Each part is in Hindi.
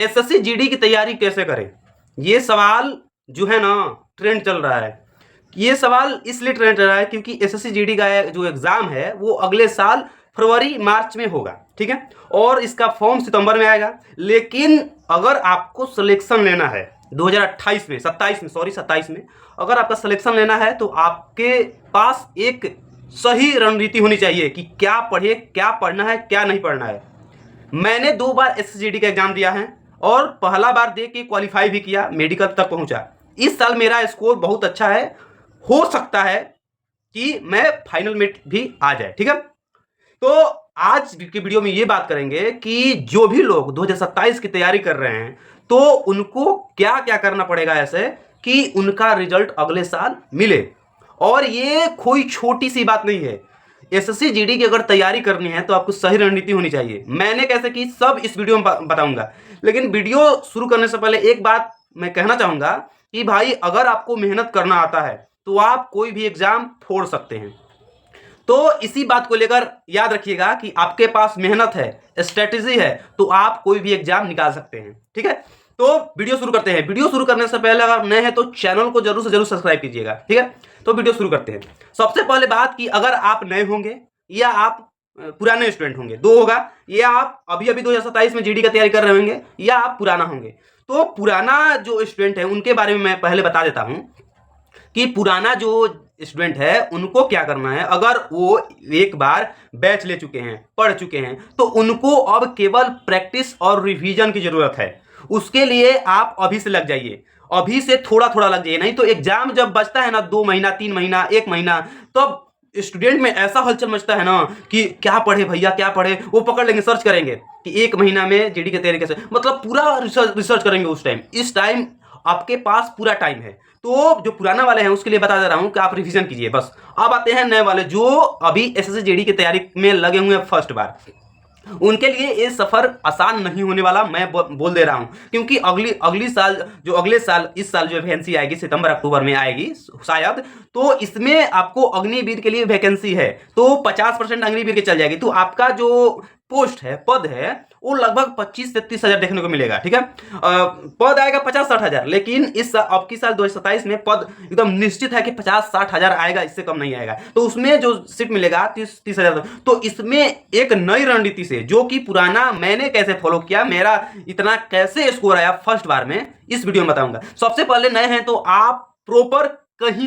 एसएससी जीडी की तैयारी कैसे करें, ये सवाल जो है ना ट्रेंड चल रहा है। ये सवाल इसलिए ट्रेंड चल रहा है क्योंकि एसएससी जीडी का जो एग्जाम है वो अगले साल फरवरी मार्च में होगा, ठीक है, और इसका फॉर्म सितंबर में आएगा। लेकिन अगर आपको सिलेक्शन लेना है 2028 में 27 में अगर आपका सिलेक्शन लेना है तो आपके पास एक सही रणनीति होनी चाहिए कि क्या पढ़े, क्या पढ़ना है, क्या नहीं पढ़ना है। मैंने 2 बार एसएससी का एग्जाम दिया है और पहला बार दे के क्वालिफाई भी किया, मेडिकल तक पहुंचा। इस साल मेरा स्कोर बहुत अच्छा है, हो सकता है कि मैं फाइनल में भी आ जाए, ठीक है। तो आज की वीडियो में ये बात करेंगे कि जो भी लोग 2027 की तैयारी कर रहे हैं तो उनको क्या क्या करना पड़ेगा ऐसे कि उनका रिजल्ट अगले साल मिले। और ये कोई छोटी सी बात नहीं है। एसएससी जीडी की अगर तैयारी करनी है तो आपको सही रणनीति होनी चाहिए। मैंने कैसे की सब इस वीडियो में बताऊंगा। लेकिन वीडियो शुरू करने से पहले एक बात मैं कहना चाहूंगा कि भाई अगर आपको मेहनत करना आता है तो आप कोई भी एग्जाम फोड़ सकते हैं। तो इसी बात को लेकर याद रखिएगा कि आपके पास मेहनत है, स्ट्रेटेजी है, तो आप कोई भी एग्जाम निकाल सकते हैं, ठीक है। तो वीडियो शुरू करते हैं। वीडियो शुरू करने से पहले अगर नए हैं तो चैनल को जरूर से जरूर सब्सक्राइब कीजिएगा, ठीक है। तो वीडियो शुरू करते हैं। सबसे पहले बात कि अगर आप नए होंगे या आप पुराने स्टूडेंट होंगे, दो होगा, या आप अभी अभी 2027 में जीडी का तैयारी कर रहे होंगे या आप पुराना होंगे। तो पुराना जो स्टूडेंट है उनके बारे में मैं पहले बता देता हूं कि पुराना जो स्टूडेंट है उनको क्या करना है। अगर वो एक बार बैच ले चुके हैं, पढ़ चुके हैं, तो उनको अब केवल प्रैक्टिस और रिवीजन की जरूरत है। उसके लिए आप अभी से लग जाइए, अभी से थोड़ा थोड़ा लग जाइए। नहीं तो एग्जाम जब बचता है ना 2 महीना, 3 महीना, 1 महीना, तब स्टूडेंट में ऐसा हलचल मचता है ना कि क्या पढ़े भैया, क्या पढ़े। वो पकड़ लेंगे, सर्च करेंगे कि 1 महीना में जीडी की तैयारी कैसे, मतलब पूरा रिसर्च करेंगे उस टाइम। इस टाइम आपके पास पूरा टाइम है। तो जो पुराना वाले हैं उसके लिए बता दे रहा हूं कि आप रिवीजन कीजिए बस। अब आते हैं नए वाले जो अभी एसएससी जीडी की तैयारी में लगे हुए हैं फर्स्ट बार। उनके लिए ये सफर आसान नहीं होने वाला, मैं बोल दे रहा हूं। क्योंकि अगली साल जो अगले साल इस साल जो वैकेंसी आएगी सितंबर अक्टूबर में आएगी शायद, तो इसमें आपको अग्निवीर के लिए वैकेंसी है तो 50% अग्निवीर के चल जाएगी। तो आपका जो पोस्ट है, पद है, वो लगभग 25 से 30 हजार देखने को मिलेगा, ठीक है। पद आएगा 50-60 हजार, लेकिन इस अब की साल 2027 में पद एकदम निश्चित है कि 50-60 हजार आएगा, इससे कम नहीं आएगा। तो उसमें जो सीट मिलेगा 30 हजार। तो इसमें एक नई रणनीति से, जो कि पुराना मैंने कैसे फॉलो किया, मेरा इतना कैसे स्कोर आया फर्स्ट बार में, इस वीडियो में बताऊंगा। सबसे पहले नए हैं तो आप प्रॉपर कहीं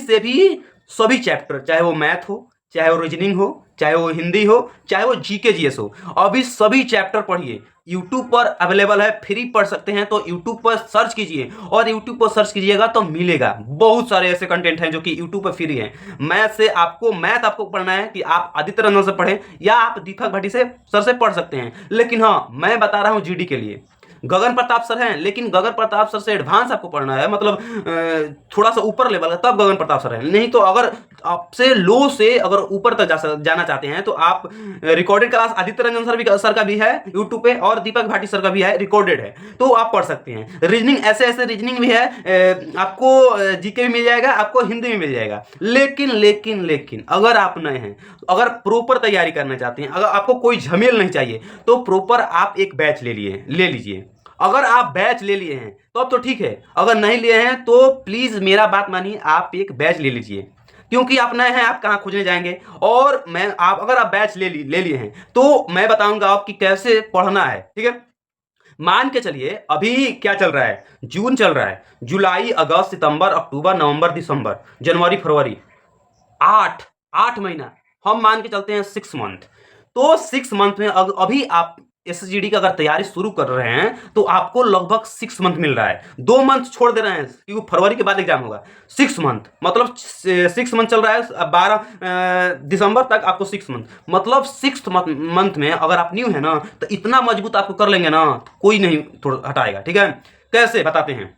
से भी सभी चैप्टर, चाहे वो मैथ हो, चाहे वो रीजनिंग हो, चाहे वो हिंदी हो, चाहे वो जीके जीएस हो, अभी सभी चैप्टर पढ़िए। यूट्यूब पर अवेलेबल है, फ्री पढ़ सकते हैं तो यूट्यूब पर सर्च कीजिए। और यूट्यूब पर सर्च कीजिएगा तो मिलेगा, बहुत सारे ऐसे कंटेंट हैं जो कि यूट्यूब पर फ्री हैं। मैथ आपको पढ़ना है कि आप आदित्य रंजन से पढ़ें या आप दीपक भाटी से सर से पढ़ सकते हैं। लेकिन हाँ, मैं बता रहा हूं जीडी के लिए गगन प्रताप सर हैं, लेकिन गगन प्रताप सर से एडवांस आपको पढ़ना है, मतलब थोड़ा सा ऊपर लेवल का, तब गगन प्रताप सर हैं। नहीं तो अगर आपसे लो से अगर ऊपर तक जाना चाहते हैं तो आप recorded class Aditya Ranjan sir का भी है यूट्यूब पे और दीपक भाटी सर का भी है, रिकॉर्डेड है, तो आप पढ़ सकते हैं। रीजनिंग ऐसे रीजनिंग भी है, आपको जीके भी मिल जाएगा, आपको हिंदी भी मिल जाएगा। लेकिन अगर आप नए हैं, अगर प्रॉपर तैयारी करना चाहते हैं, अगर आपको कोई झमेल नहीं चाहिए, तो प्रॉपर आप एक बैच ले लीजिए। अगर आप बैच ले लिए हैं तो अब तो ठीक है, अगर नहीं लिए हैं तो प्लीज मेरा बात मानिए, आप एक बैच ले लीजिए। क्योंकि आप नए हैं, आप कहां खोजने जाएंगे। और अगर आप बैच ले लिए हैं तो मैं बताऊंगा आपकी कैसे पढ़ना है, ठीक है। मान के चलिए अभी क्या चल रहा है, जून चल रहा है, जुलाई, अगस्त, सितंबर, अक्टूबर, नवंबर, दिसंबर, जनवरी, फरवरी, 8 महीना, हम मान के चलते हैं 6 मंथ। तो 6 मंथ में अभी आप एसजीडी का अगर तैयारी शुरू कर रहे हैं तो आपको लगभग 6 मंथ मिल रहा है। 2 मंथ छोड़ दे रहे हैं क्योंकि फरवरी के बाद एग्जाम होगा। 6 मंथ मतलब 6 मंथ चल रहा है, 12 दिसंबर तक आपको 6 मंथ, मतलब 6th मंथ में अगर आप न्यू है ना तो इतना मजबूत आपको कर लेंगे ना, कोई नहीं हटाएगा, ठीक है। कैसे बताते हैं।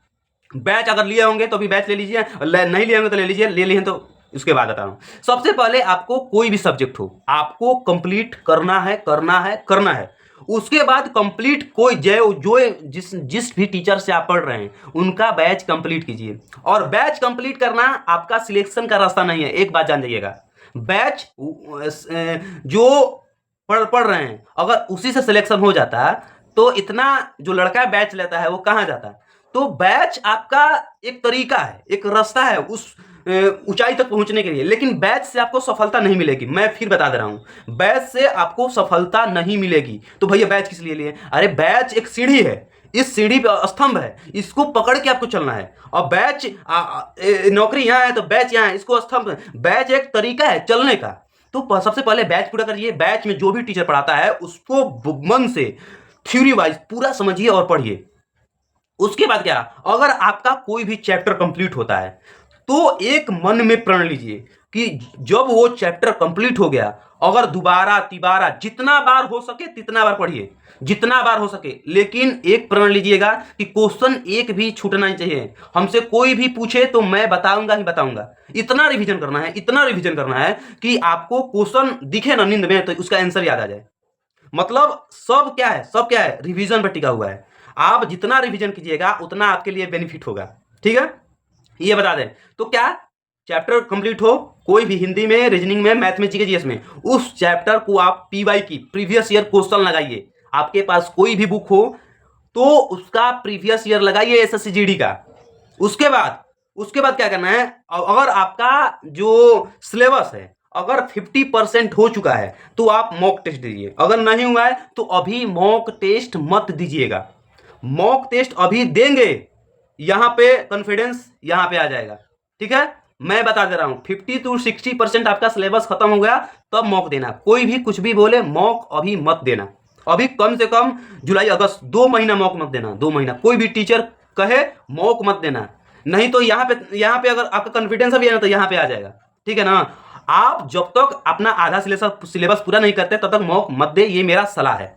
बैच अगर लिए होंगे तो भी बैच ले लीजिए, नहीं लिए होंगे तो ले लीजिए, ले लिए हैं तो उसके बाद बता रहा हूं। सबसे पहले आपको कोई भी सब्जेक्ट हो, आपको कंप्लीट करना है। उसके बाद कंप्लीट कोई जो जिस भी टीचर से आप पढ़ रहे हैं उनका बैच कंप्लीट कीजिए। और बैच कंप्लीट करना आपका सिलेक्शन का रास्ता नहीं है, एक बात जान जाइएगा। बैच जो पढ़ रहे हैं अगर उसी से सिलेक्शन हो जाता तो इतना जो लड़का बैच लेता है वो कहाँ जाता है? तो बैच आपका एक तरीका है, एक रास्ता है उस ऊंचाई तक पहुंचने के लिए, लेकिन बैच से आपको सफलता नहीं मिलेगी। मैं फिर बता दे रहा हूं, बैच से आपको सफलता नहीं मिलेगी। तो भैया बैच किस लिए लिए? अरे बैच एक सीढ़ी है, इस सीढ़ी पे स्तंभ है, इसको पकड़ के आपको चलना है। और बैच नौकरी यहाँ है तो बैच यहाँ है, इसको स्तंभ। बैच एक तरीका है चलने का। तो सबसे पहले बैच पूरा करिए। बैच में जो भी टीचर पढ़ाता है उसको मन से थ्योरी वाइज पूरा समझिए और पढ़िए। उसके बाद क्या, अगर आपका कोई भी चैप्टर कंप्लीट होता है तो एक मन में प्रण लीजिए कि जब वो चैप्टर कंप्लीट हो गया, अगर दोबारा तिबारा जितना बार हो सके तितना बार पढ़िए, जितना बार हो सके। लेकिन एक प्रण लीजिएगा कि क्वेश्चन एक भी छूटना नहीं चाहिए। हमसे कोई भी पूछे तो मैं बताऊंगा ही बताऊंगा। इतना रिवीजन करना है, इतना रिवीजन करना है कि आपको क्वेश्चन दिखे ना नींद में तो उसका आंसर याद आ जाए। मतलब सब क्या है, सब क्या है, रिवीजन पर टिका हुआ है। आप जितना रिवीजन कीजिएगा उतना आपके लिए बेनिफिट होगा। ठीक है, ये बता दें। तो क्या चैप्टर कंप्लीट हो, कोई भी हिंदी में, रीजनिंग में, मैथ में, जीके जीएस में, उस चैप्टर को आप पीवाई की प्रीवियस ईयर क्वेश्चन लगाइए। आपके पास कोई भी बुक हो तो उसका प्रीवियस ईयर लगाइए एसएससी जीडी का। उसके बाद क्या करना है, अगर आपका जो सिलेबस है अगर 50% हो चुका है तो आप मॉक टेस्ट दीजिए। अगर नहीं हुआ है तो अभी मॉक टेस्ट मत दीजिएगा। मॉक टेस्ट अभी देंगे, यहां पे कॉन्फिडेंस यहां पे आ जाएगा। ठीक है, मैं बता दे रहा हूं 50 to 60% आपका सिलेबस खत्म हो गया तब मॉक देना। कोई भी कुछ भी बोले, मॉक अभी मत देना। अभी कम से कम जुलाई अगस्त 2 महीना मॉक मत देना, 2 महीना। कोई भी टीचर कहे मॉक मत देना, नहीं तो यहाँ पे अगर आपका कॉन्फिडेंस अभी है ना तो यहाँ पे आ जाएगा। ठीक है ना, आप जब तक अपना आधा सिलेबस पूरा नहीं करते तब तक मॉक मत दे, ये मेरा सलाह है।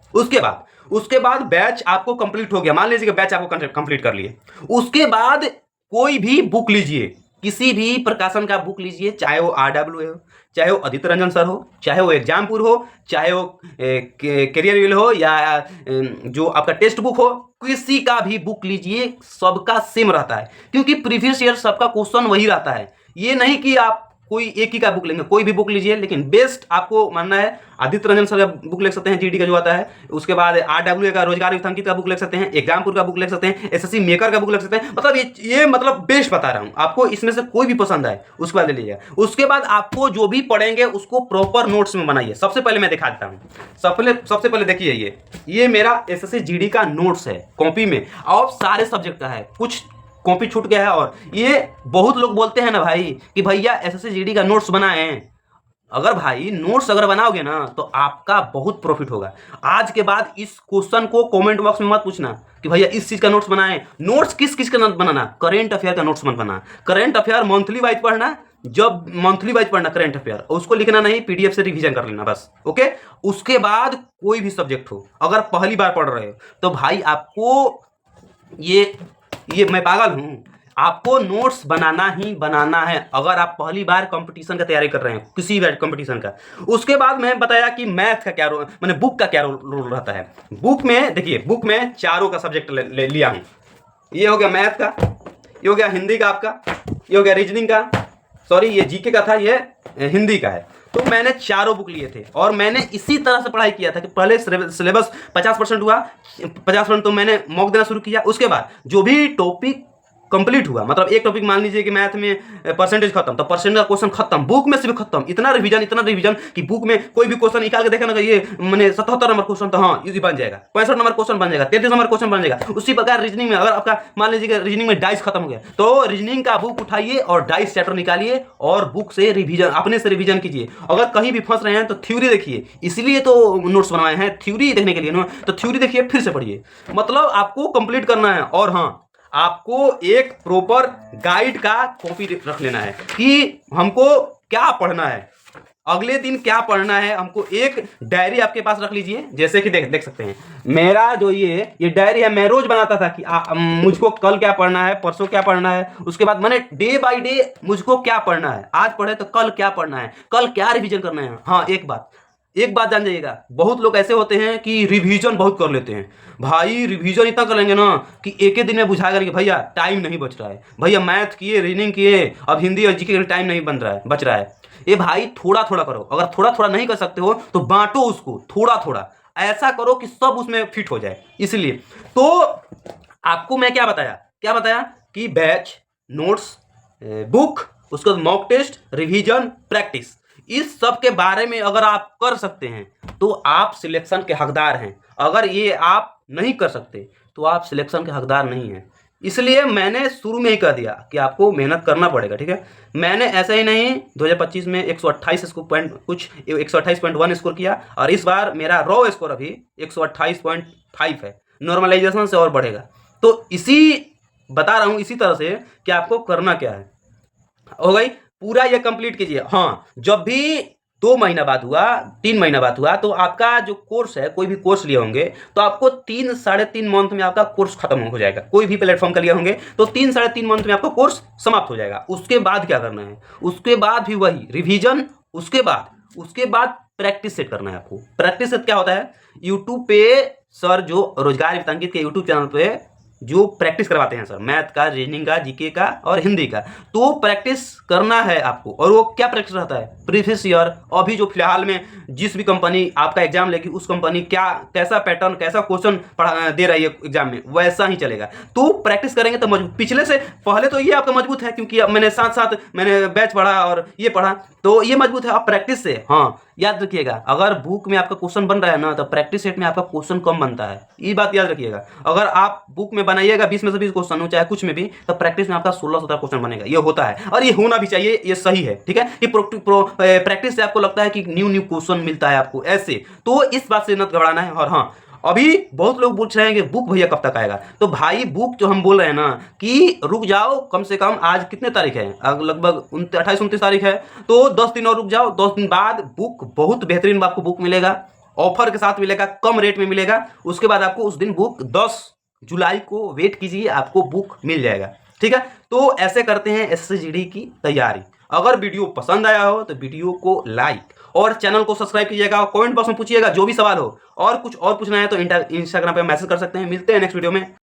उसके बाद बैच आपको कंप्लीट हो गया, मान लीजिए बैच आपको कंप्लीट कर लिए। उसके बाद कोई भी बुक लीजिए, किसी भी प्रकाशन का बुक लीजिए, चाहे वो RWA हो, चाहे वो आदित्य रंजन सर हो, चाहे वो एग्जामपुर हो, चाहे वो करियर व्हील हो, या जो आपका टेक्स्ट बुक हो, किसी का भी बुक लीजिए, सबका सेम रहता है। क्योंकि प्रीवियस ईयर सबका क्वेश्चन वही रहता है। ये नहीं कि आप कोई एक ही का बुक लेंगे, कोई भी बुक लीजिए, लेकिन बेस्ट आपको मानना है आदित्य रंजन सर का बुक ले सकते हैं, जीडी का जो आता है। उसके बाद RWA का रोजगार युक्तांकित का बुक ले सकते हैं, एग्जामपुर का बुक ले सकते हैं, एसएससी मेकर का बुक ले सकते हैं। मतलब ये मतलब बेस्ट बता रहा हूं आपको, इसमें से कोई भी पसंद आए उसके बाद ले लीजिए। उसके बाद आपको जो भी पढ़ेंगे उसको प्रॉपर नोट्स में बनाइए। सबसे पहले मैं दिखा देता हूँ। सबसे पहले देखिए, ये मेरा एसएससी जीडी का नोट्स है, कॉपी में और सारे सब्जेक्ट का है। कुछ कॉपी छूट गया है। और ये बहुत लोग बोलते हैं ना भाई कि भैया एसएससी जीडी का नोट्स बनाए। अगर भाई नोट्स अगर बनाओगे ना तो आपका बहुत प्रॉफिट होगा। आज के बाद इस क्वेश्चन को कमेंट बॉक्स में मत पूछना कि भैया इस चीज का नोट्स बनाए। नोट्स किस का बनाना, करेंट अफेयर का नोट्स मत बना। करेंट अफेयर मंथली वाइज पढ़ना, जब मंथली वाइज पढ़ना करेंट अफेयर, उसको लिखना नहीं, पीडीएफ से रिवीजन कर लेना बस। ओके, उसके बाद कोई भी सब्जेक्ट हो, अगर पहली बार पढ़ रहे हो तो भाई आपको ये मैं पागल हूं, आपको नोट्स बनाना ही बनाना है अगर आप पहली बार कंपटीशन का तैयारी कर रहे हैं, किसी भी कंपटीशन का। उसके बाद मैं बताया कि मैथ का क्या रोल, मैंने बुक का क्या रोल रहता है। बुक में देखिए, बुक में चारों का सब्जेक्ट ले लिया हूं। ये हो गया मैथ का, ये हो गया हिंदी का आपका, ये हो गया रीजनिंग का, सॉरी ये जीके का था, ये हिंदी का है। तो मैंने चारों बुक लिए थे और मैंने इसी तरह से पढ़ाई किया था कि पहले सिलेबस 50% हुआ, 50% तो मैंने मॉक देना शुरू किया। उसके बाद जो भी टॉपिक कंप्लीट हुआ, मतलब एक टॉपिक मान लीजिए कि मैथ में परसेंटेज खत्म, तो परसेंट का क्वेश्चन खत्म, बुक में से भी खत्म। इतना रिवीजन कि बुक में कोई भी क्वेश्चन निकाल के देखा ना, ये मैंने 77 नंबर क्वेश्चन तो हाँ ये बन जाएगा, 65 नंबर क्वेश्चन बन जाएगा, 33 नंबर क्वेश्चन बन जाएगा। उसी प्रकार रीजनिंग में अगर आपका मान लीजिए कि रीजनिंग में डाइस खत्म हो गया तो रीजनिंग का बुक उठाइए और डाइस चैप्टर निकालिए और बुक से रिवीजन, अपने से रिवीजन कीजिए। अगर कहीं भी फंस रहे हैं तो थ्योरी देखिए, इसलिए तो नोट्स बनवाए हैं थ्योरी देखने के लिए ना, तो थ्योरी देखिए फिर से पढ़िए। मतलब आपको कंप्लीट करना है। और हाँ, आपको एक प्रॉपर गाइड का कॉपी रख लेना है कि हमको क्या पढ़ना है, अगले दिन क्या पढ़ना है। हमको एक डायरी आपके पास रख लीजिए, जैसे कि देख सकते हैं मेरा जो ये डायरी है, मैं रोज बनाता था कि मुझको कल क्या पढ़ना है, परसों क्या पढ़ना है। उसके बाद मैंने डे बाय डे मुझको क्या पढ़ना है, आज पढ़े तो कल क्या पढ़ना है, कल क्या रिवीजन करना है। हाँ, एक बात जान जाइएगा, बहुत लोग ऐसे होते हैं कि रिवीजन बहुत कर लेते हैं। भाई रिवीजन इतना कर लेंगे ना कि एक ही दिन में बुझा करेंगे भैया टाइम नहीं बच रहा है, भैया मैथ किए, रीजनिंग किए, अब हिंदी और जीके के लिए टाइम नहीं बच रहा है। ये भाई थोड़ा थोड़ा करो। अगर थोड़ा थोड़ा नहीं कर सकते हो तो बांटो उसको, थोड़ा थोड़ा। ऐसा करो कि सब उसमें फिट हो जाए। इसलिए तो आपको मैं क्या बताया कि बैच, नोट्स, बुक, उसके बाद मॉक टेस्ट, रिवीजन, प्रैक्टिस, इस सब के बारे में अगर आप कर सकते हैं तो आप सिलेक्शन के हकदार हैं। अगर ये आप नहीं कर सकते तो आप सिलेक्शन के हकदार नहीं हैं। इसलिए मैंने शुरू में ही कह दिया कि आपको मेहनत करना पड़ेगा, ठीक है। मैंने ऐसे ही नहीं 2025 में 128 128.1 स्कोर किया और इस बार मेरा रॉ स्कोर अभी 128.5 है, नॉर्मलाइजेशन से और बढ़ेगा। तो इसी बता रहा हूँ इसी तरह से कि आपको करना क्या है। हो गई, पूरा ये कंप्लीट कीजिए। हाँ, जब भी 2 महीना बाद हुआ, 3 महीना बाद हुआ, तो आपका जो कोर्स है, कोई भी कोर्स लिए होंगे तो आपको 3 साढ़े 3 मंथ में आपका कोर्स खत्म हो जाएगा। कोई भी प्लेटफॉर्म का लिए होंगे तो 3 साढ़े 3 मंथ में आपका कोर्स समाप्त हो जाएगा। उसके बाद क्या करना है, उसके बाद भी वही रिवीजन, उसके बाद प्रैक्टिस सेट करना है आपको। प्रैक्टिस सेट क्या होता है, यूट्यूब पे सर जो रोजगार वित्तांकित के यूट्यूब चैनल पे जो प्रैक्टिस करवाते हैं सर, मैथ का, रीजनिंग का, जीके का और हिंदी का, तो प्रैक्टिस करना है आपको। और वो क्या प्रैक्टिस रहता है, प्रीवियस ईयर, अभी जो फिलहाल में जिस भी कंपनी आपका एग्जाम लेगी उस कंपनी कैसा पैटर्न, कैसा क्वेश्चन दे रही है एग्जाम में, वैसा ही चलेगा। तो प्रैक्टिस करेंगे तो मजबूत, पिछले से पहले तो ये आपका मजबूत है क्योंकि अब मैंने साथ साथ मैंने बैच पढ़ा और ये पढ़ा, तो ये मजबूत है। अब प्रैक्टिस से, हाँ याद रखिएगा, अगर बुक में आपका क्वेश्चन बन रहा है ना तो प्रैक्टिस सेट में आपका क्वेश्चन कम बनता है, ये बात याद रखिएगा। अगर आप बुक में बनाइएगा 20 में से 20 क्वेश्चन हो, चाहे कुछ में भी, तो प्रैक्टिस में आपका 16-17 क्वेश्चन बनेगा। ये होता है और ये होना भी चाहिए, ये सही है, ठीक है। ये प्रैक्टिस से आपको लगता है कि न्यू क्वेश्चन मिलता है आपको ऐसे, तो इस बात से न घबराना है। और हाँ, अभी बहुत लोग पूछ रहे हैं कि बुक भैया कब तक आएगा, तो भाई बुक जो हम बोल रहे हैं ना कि रुक जाओ, कम से कम आज कितने तारीख है, लगभग 28-29 तारीख है, तो 10 दिन और रुक जाओ। 10 दिन बाद बुक, बहुत बेहतरीन आपको बुक मिलेगा, ऑफर के साथ मिलेगा, कम रेट में मिलेगा। उसके बाद आपको उस दिन बुक 10 जुलाई को वेट कीजिए, आपको बुक मिल जाएगा, ठीक है। तो ऐसे करते हैं SSGD की तैयारी। अगर वीडियो पसंद आया हो तो वीडियो को लाइक और चैनल को सब्सक्राइब कीजिएगा, कमेंट बॉक्स में पूछिएगा जो भी सवाल हो, और कुछ और पूछना है तो इंस्टाग्राम पे मैसेज कर सकते हैं। मिलते हैं नेक्स्ट वीडियो में।